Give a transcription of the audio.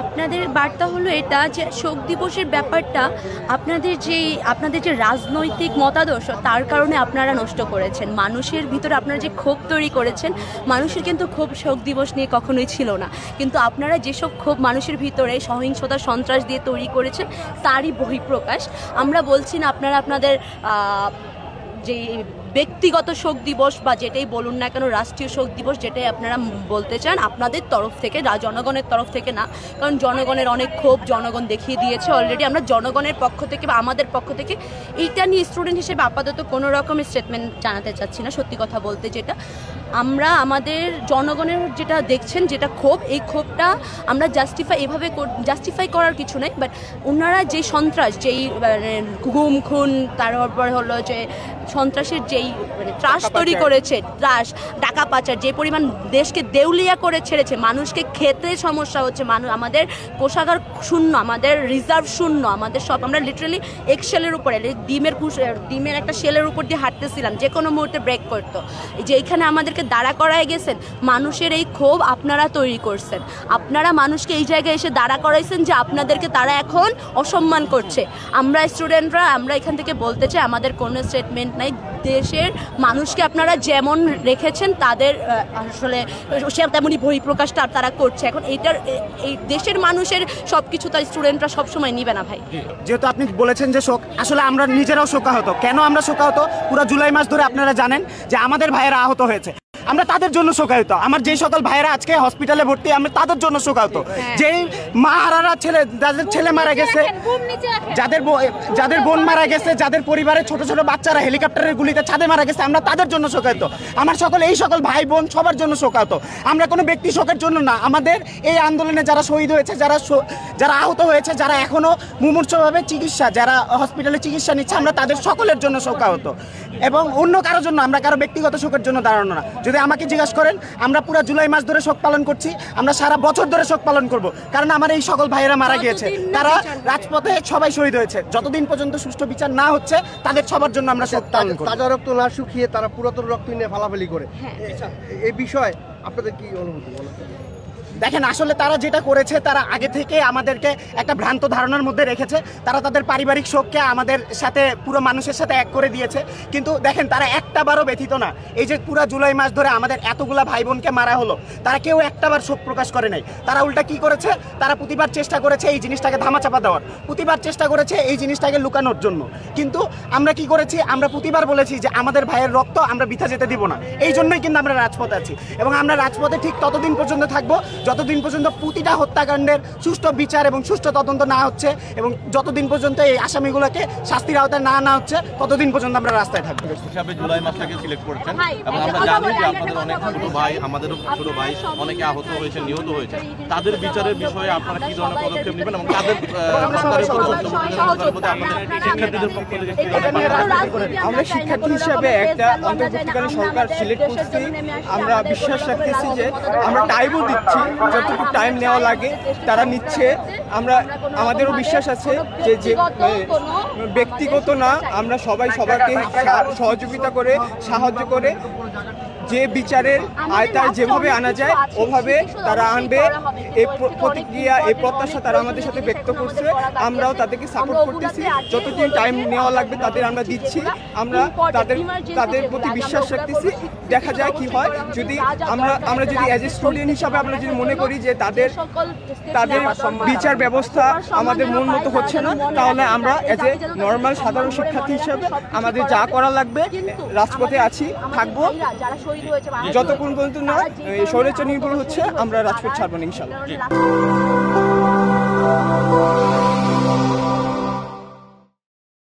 আপনাদের বার্তা হলো এটা যে শোক দিবসের ব্যাপারটা আপনাদের যে রাজনৈতিক মতাদর্শ তার কারণে আপনারা নষ্ট করেছেন। মানুষের ভিতরে আপনারা যে ক্ষোভ তৈরি করেছেন, মানুষের কিন্তু ক্ষোভ শোক দিবস নিয়ে কখনোই ছিল না, কিন্তু আপনারা যেসব ক্ষোভ মানুষের ভিতরে সহিংসতা সন্ত্রাস দিয়ে তৈরি করেছেন তারই বহিঃপ্রকাশ। আমরা বলছি না আপনারা আপনাদের যে ব্যক্তিগত শোক দিবস বা যেটাই বলুন না কেন, রাষ্ট্রীয় শোক দিবস যেটাই আপনারা বলতে চান আপনাদের তরফ থেকে, জনগণের তরফ থেকে না, কারণ জনগণের অনেক ক্ষোভ জনগণ দেখিয়ে দিয়েছে অলরেডি। আমরা জনগণের পক্ষ থেকে বা আমাদের পক্ষ থেকে এইটা নিয়ে স্টুডেন্ট হিসেবে আপাতত কোনো রকমের স্টেটমেন্ট জানাতে চাচ্ছি না। সত্যি কথা বলতে যেটা আমরা আমাদের জনগণের যেটা দেখছেন যেটা ক্ষোভ, এই ক্ষোভটা আমরা জাস্টিফাই করার কিছু নেই, বাট ওনারা যে সন্ত্রাস, যেই গুম খুন, তারপর হলো যে সন্ত্রাসের যেই ত্রাস তৈরি করেছে, ত্রাস টাকা পাচার, যে পরিমাণ দেশকে দেউলিয়া করে ছেড়েছে, মানুষকে খেতে সমস্যা হচ্ছে, আমাদের কোষাগার শূন্য, আমাদের রিজার্ভ শূন্য, আমাদের সব, আমরা লিটারালি এক্সেলের উপরে ডিমের একটা শেলের উপর দিয়ে হাঁটতেছিলাম, যে কোনো মুহূর্তে ব্রেক করতো। যেইখানে আমাদেরকে দাঁড়া করায় গেছেন, মানুষের এই ক্ষোভ আপনারা তৈরি করছেন, আপনারা মানুষকে এই জায়গায় এসে দাঁড়া করাইছেন যে আপনাদেরকে তারা এখন অসম্মান করছে। আমরা স্টুডেন্টরা আমরা এখান থেকে বলতে চাই আমাদের কোনো স্টেটমেন্ট নাই। দেশের মানুষকে আপনারা যেমন রেখেছেন তাদের আসলে তেমনই বহিঃপ্রকাশটা তারা করছে। এখন এই দেশের মানুষের সব কিছু তার স্টুডেন্টরা সবসময় নিবে না ভাই। যেহেতু আপনি বলেছেন যে শোক, আসলে আমরা নিজেরাও শোকাহত। কেন আমরা শোকাহত? পুরো জুলাই মাস ধরে আপনারা জানেন যে আমাদের ভাইয়েরা আহত হয়েছে, আমরা তাদের জন্য শোকাহত। আমার যে সকল ভাইয়েরা আজকে হসপিটালে ভর্তি, আমরা তাদের জন্য শোকাহত। যেই মা হারারা যাদের ছেলে মারা গেছে, যাদের বোন মারা গেছে, যাদের পরিবারের ছোট ছোট বাচ্চারা হেলিকপ্টারের গুলিতে ছাদে মারা গেছে, আমরা তাদের জন্য শোকাহত। আমার এই সকল ভাই বোন সবার জন্য শোকাহত। আমরা কোনো ব্যক্তি শোকের জন্য না, আমাদের এই আন্দোলনে যারা শহীদ হয়েছে, যারা আহত হয়েছে, যারা এখনো মুমূর্ষভাবে যারা হসপিটালে চিকিৎসা নিচ্ছে, আমরা তাদের সকলের জন্য শোকাহত। এবং অন্য কারোর জন্য, আমরা কারো ব্যক্তিগত শোকের জন্য দাঁড়ানো না। যদি আমাকে জিজ্ঞাসা করেন, আমরা পুরো জুলাই মাস ধরে শোক পালন করছি, আমরা সারা বছর ধরে শোক পালন করব, কারণ আমার এই সকল ভাইয়েরা মারা গিয়েছে, তারা রাজপথে সবাই শহীদ হয়েছে। যতদিন পর্যন্ত সুষ্ঠু বিচার না হচ্ছে তাদের সবার জন্য আমরা শোক পালন করব। তাজা রক্ত না শুকিয়ে তারা পুরাতন রক্ত নিয়ে ফালাফালি করে, এই বিষয়ে আপনাদের কি অনুভূতি? দেখেন, আসলে তারা যেটা করেছে, তারা আগে থেকে আমাদেরকে একটা ভ্রান্ত ধারণার মধ্যে রেখেছে। তারা তাদের পারিবারিক শোককে আমাদের সাথে, পুরো মানুষের সাথে এক করে দিয়েছে। কিন্তু দেখেন, তারা একটাবারও ব্যথিত না। এই যে পুরো জুলাই মাস ধরে আমাদের এতগুলা ভাই বোনকে মারা হলো, তারা কেউ একটাবার শোক প্রকাশ করে নাই। তারা উল্টা কি করেছে? তারা প্রতিবার চেষ্টা করেছে এই জিনিসটাকে ধামাচাপা দেওয়ার, প্রতিবার চেষ্টা করেছে এই জিনিসটাকে লুকানোর জন্য। কিন্তু আমরা কি করেছি? আমরা প্রতিবার বলেছি যে আমাদের ভাইয়ের রক্ত আমরা বৃথা যেতে দিব না। এই জন্যই কিন্তু আমরা রাজপথে আছি, এবং আমরা রাজপথে ঠিক ততদিন পর্যন্ত থাকবো যতদিন পর্যন্ত প্রতিটা হত্যাকাণ্ডের সুষ্ঠু বিচার এবং সুষ্ঠু তদন্ত না হচ্ছে, এবং যতদিন পর্যন্ত এই আসামিগুলোকে শাস্তির আওতায় না হচ্ছে, ততদিন পর্যন্ত আমরা রাস্তায় থাকবো। হিসাবে জুলাই মাসটাকে সিলেক্ট করেছেন, এবং আমরা জানি যে আপনাদের অনেক ছোট ভাই, আমাদেরও ছোট ভাই অনেকে আহত হয়েছে, নিহত হয়েছে। তাদের বিচারের বিষয়ে আপনারা কি ধরনের পদক্ষেপ নেবেন, এবং তাদের শিক্ষার্থীদের পক্ষ থেকে? আমরা শিক্ষার্থী হিসাবে একটা অন্তর্বর্তীকালীন সরকার সিলেক্ট করছি। আমরা বিশ্বাস রাখতেছি যে আমরা টাইমও দিচ্ছি, যতটুকু টাইম নেওয়া লাগে তারা নিচ্ছে। আমাদেরও বিশ্বাস আছে যে ব্যক্তিগত না, আমরা সবাই সবাইকে সহযোগিতা করে, সাহায্য করে, যে বিচারের আয়তায় যেভাবে আনা যায় ওভাবে তারা আনবে। এই প্রতিক্রিয়া, এই প্রত্যাশা তারা আমাদের সাথে ব্যক্ত করছে, আমরাও তাদেরকে সাপোর্ট করতেছি। যতদিন টাইম নেওয়া লাগবে তাদের আমরা দিচ্ছি। আমরা তাদের প্রতি বিশ্বাস রাখতেছি, দেখা যায় কি হয়। যদি আমরা যদি অ্যাজ এ স্টুডেন্ট হিসাবে আমরা যদি মনে করি যে তাদের বিচার ব্যবস্থা আমাদের মন মতো হচ্ছে না, তাহলে আমরা অ্যাজ এ নর্মাল সাধারণ শিক্ষার্থী হিসাবে আমাদের যা করা লাগবে রাজপথে আছি, থাকবো, যতক্ষণ পর্যন্ত না স্বৈরাচার নির্মূল হচ্ছে আমরা রাজপথ ছাড়বো না ইনশাআল্লাহ।